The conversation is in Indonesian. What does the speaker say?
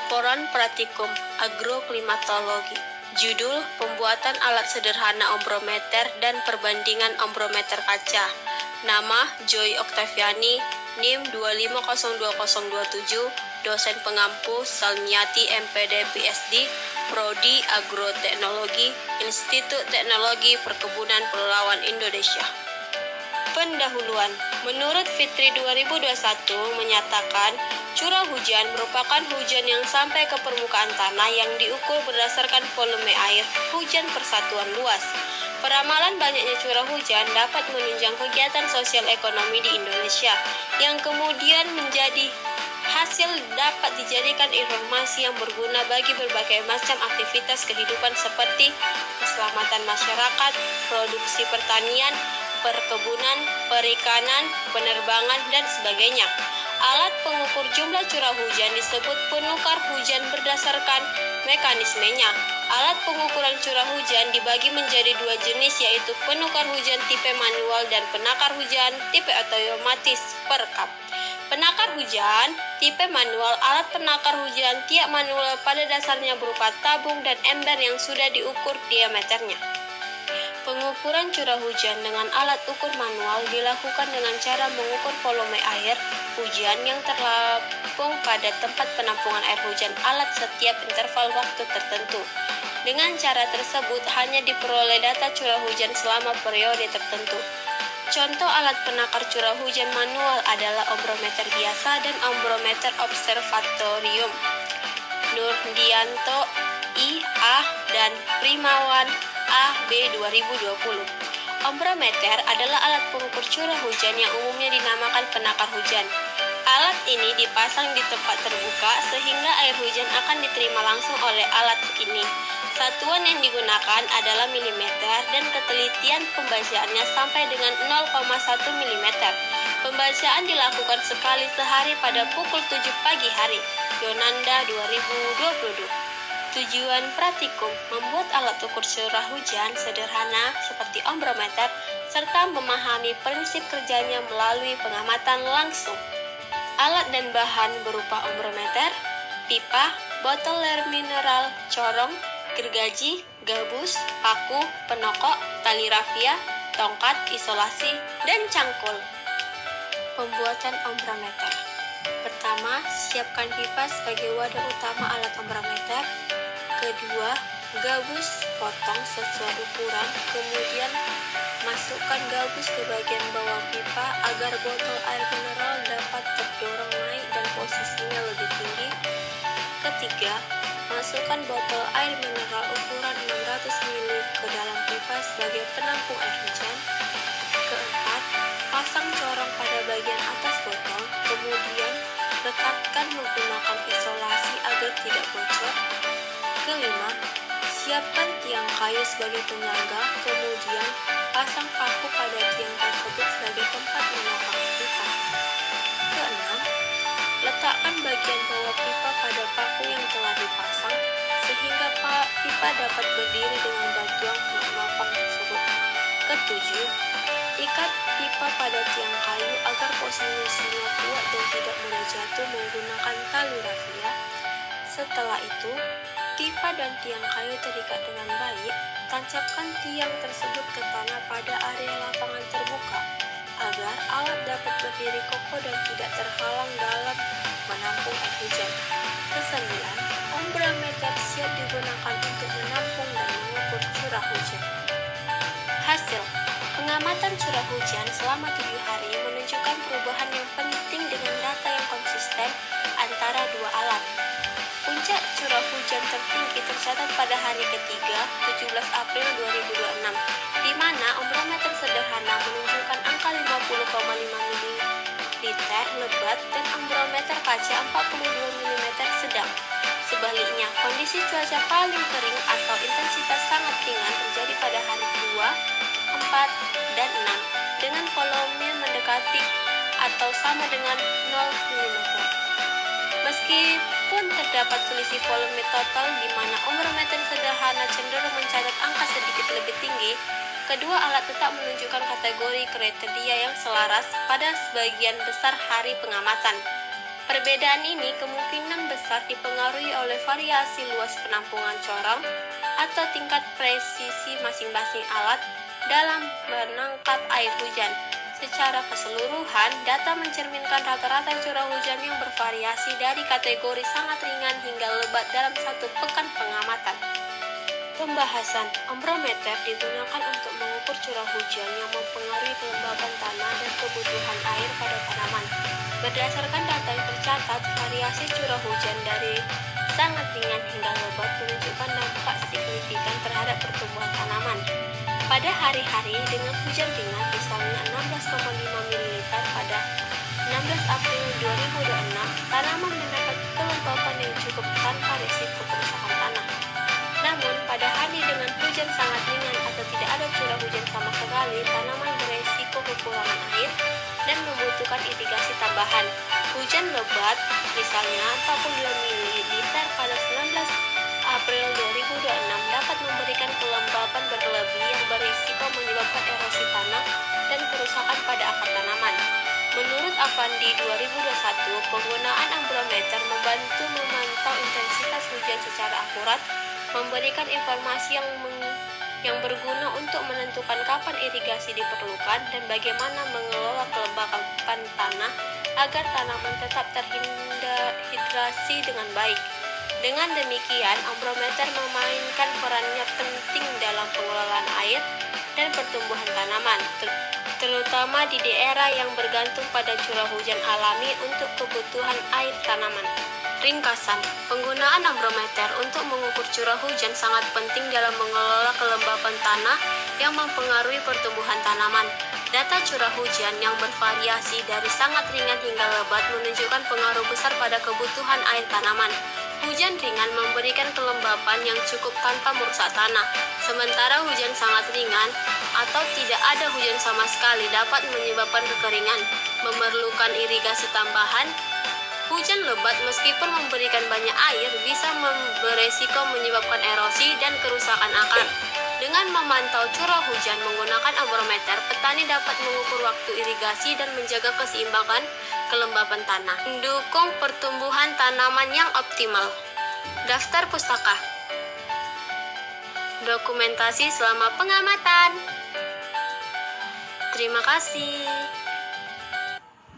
Laporan Praktikum Agroklimatologi. Judul: Pembuatan alat sederhana ombrometer dan perbandingan ombrometer kaca. Nama: Joy Oktaviani, NIM 2502027, dosen pengampu Salmiati MPD PSD, Prodi Agroteknologi, Institut Teknologi Perkebunan Pulauan Indonesia. Pendahuluan. Menurut Fitri 2021 menyatakan curah hujan merupakan hujan yang sampai ke permukaan tanah yang diukur berdasarkan volume air hujan persatuan luas. Peramalan banyaknya curah hujan dapat menunjang kegiatan sosial ekonomi di Indonesia yang kemudian menjadi hasil dapat dijadikan informasi yang berguna bagi berbagai macam aktivitas kehidupan seperti keselamatan masyarakat, produksi pertanian, perkebunan, perikanan, penerbangan, dan sebagainya. Alat pengukur jumlah curah hujan disebut penukar hujan berdasarkan mekanismenya. Alat pengukuran curah hujan dibagi menjadi dua jenis, yaitu penukar hujan tipe manual dan penakar hujan tipe otomatis (PERKAP). Penakar hujan tipe manual, alat penakar hujan tiap manual pada dasarnya berupa tabung dan ember yang sudah diukur diameternya. Pengukuran curah hujan dengan alat ukur manual dilakukan dengan cara mengukur volume air hujan yang terlampung pada tempat penampungan air hujan alat setiap interval waktu tertentu. Dengan cara tersebut hanya diperoleh data curah hujan selama periode tertentu. Contoh alat penakar curah hujan manual adalah ombrometer biasa dan ombrometer observatorium. Nurdianto I.A. dan Primawan A.B. 2020. Ombrometer adalah alat pengukur curah hujan yang umumnya dinamakan penakar hujan. Alat ini dipasang di tempat terbuka sehingga air hujan akan diterima langsung oleh alat ini. Satuan yang digunakan adalah milimeter dan ketelitian pembacaannya sampai dengan 0,1 mm. Pembacaan dilakukan sekali sehari pada pukul 7 pagi hari. Yonanda 2022. Tujuan praktikum: membuat alat ukur curah hujan sederhana seperti ombrometer serta memahami prinsip kerjanya melalui pengamatan langsung. Alat dan bahan berupa ombrometer, pipa, botol air mineral, corong, gergaji, gabus, paku, penokok, tali rafia, tongkat, isolasi, dan cangkul. Pembuatan ombrometer. Pertama, siapkan pipa sebagai wadah utama alat ombrometer. Kedua, gabus potong sesuai ukuran, kemudian masukkan gabus ke bagian bawah pipa agar botol air mineral dapat terdorong naik dan posisinya lebih tinggi. Ketiga, masukkan botol air mineral ukuran 600 ml ke dalam pipa sebagai penampung air hujan. Keempat, pasang corong pada bagian atas botol, kemudian rekatkan menggunakan isolasi agar tidak bocor. Kelima, siapkan tiang kayu sebagai penyangga, kemudian pasang paku pada tiang tersebut sebagai tempat menopang pipa. Keenam, letakkan bagian bawah pipa pada paku yang telah dipasang, sehingga pipa dapat berdiri dengan bantuan penopang tersebut. Ketujuh, ikat pipa pada tiang kayu agar posisinya kuat dan tidak mudah jatuh menggunakan tali rafia. Setelah itu, pipa dan tiang kayu terikat dengan baik. Tancapkan tiang tersebut ke tanah pada area lapangan terbuka agar alat dapat berdiri kokoh dan tidak terhalang dalam menampung air hujan. Kesembilan, ombrometer siap digunakan untuk menampung dan mengukur curah hujan. Hasil pengamatan curah hujan selama 7 hari menunjukkan perubahan yang penting dengan data yang konsisten antara dua alat. Puncak curah hujan tertinggi tercatat pada hari ketiga, 17 April 2026, di mana ombrometer sederhana menunjukkan angka 50,5 ml lebat dan ombrometer kaca 42 mm sedang. Sebaliknya, kondisi cuaca paling kering atau intensitas sangat ringan terjadi pada hari kedua, 4, dan 6, dengan volume mendekati atau sama dengan 0 mm. Meskipun terdapat selisih volume total di mana ombrometer sederhana cenderung mencatat angka sedikit lebih tinggi, kedua alat tetap menunjukkan kategori kriteria yang selaras pada sebagian besar hari pengamatan. Perbedaan ini kemungkinan besar dipengaruhi oleh variasi luas penampungan corong atau tingkat presisi masing-masing alat dalam menangkap air hujan. Secara keseluruhan, data mencerminkan rata-rata curah hujan yang bervariasi dari kategori sangat ringan hingga lebat dalam satu pekan pengamatan. Pembahasan. Ombrometer digunakan untuk mengukur curah hujan yang mempengaruhi kelembapan tanah dan kebutuhan air pada tanaman. Berdasarkan data yang tercatat, variasi curah hujan dari sangat ringan hingga lebat menunjukkan dampak signifikan terhadap pertumbuhan tanaman. Pada hari-hari dengan hujan ringan, misalnya 16,5 ml pada 16 April 2026, tanaman mendapat kelembapan yang cukup tanpa risiko kerusakan tanah. Namun, pada hari dengan hujan sangat ringan atau tidak ada curah hujan sama sekali, tanaman beresiko kekurangan air dan membutuhkan irigasi tambahan. Hujan lebat, misalnya 42 ml pada 19 April 2026 dapat memberikan kelembapan berlebih yang berisiko menyebabkan erosi tanah dan kerusakan pada akar tanaman. Menurut Avandi 2021, penggunaan ombrometer membantu memantau intensitas hujan secara akurat, memberikan informasi yang berguna untuk menentukan kapan irigasi diperlukan dan bagaimana mengelola kelembapan tanah agar tanaman tetap terhidrasi dengan baik. Dengan demikian, ombrometer memainkan perannya penting dalam pengelolaan air dan pertumbuhan tanaman, terutama di daerah yang bergantung pada curah hujan alami untuk kebutuhan air tanaman. Ringkasan, penggunaan ombrometer untuk mengukur curah hujan sangat penting dalam mengelola kelembapan tanah yang mempengaruhi pertumbuhan tanaman. Data curah hujan yang bervariasi dari sangat ringan hingga lebat menunjukkan pengaruh besar pada kebutuhan air tanaman. Hujan ringan memberikan kelembapan yang cukup tanpa merusak tanah, sementara hujan sangat ringan atau tidak ada hujan sama sekali dapat menyebabkan kekeringan, memerlukan irigasi tambahan. Hujan lebat meskipun memberikan banyak air bisa beresiko menyebabkan erosi dan kerusakan akar. Dengan memantau curah hujan menggunakan ombrometer, petani dapat mengukur waktu irigasi dan menjaga keseimbangan kelembapan tanah. Mendukung pertumbuhan tanaman yang optimal. Daftar pustaka. Dokumentasi selama pengamatan. Terima kasih.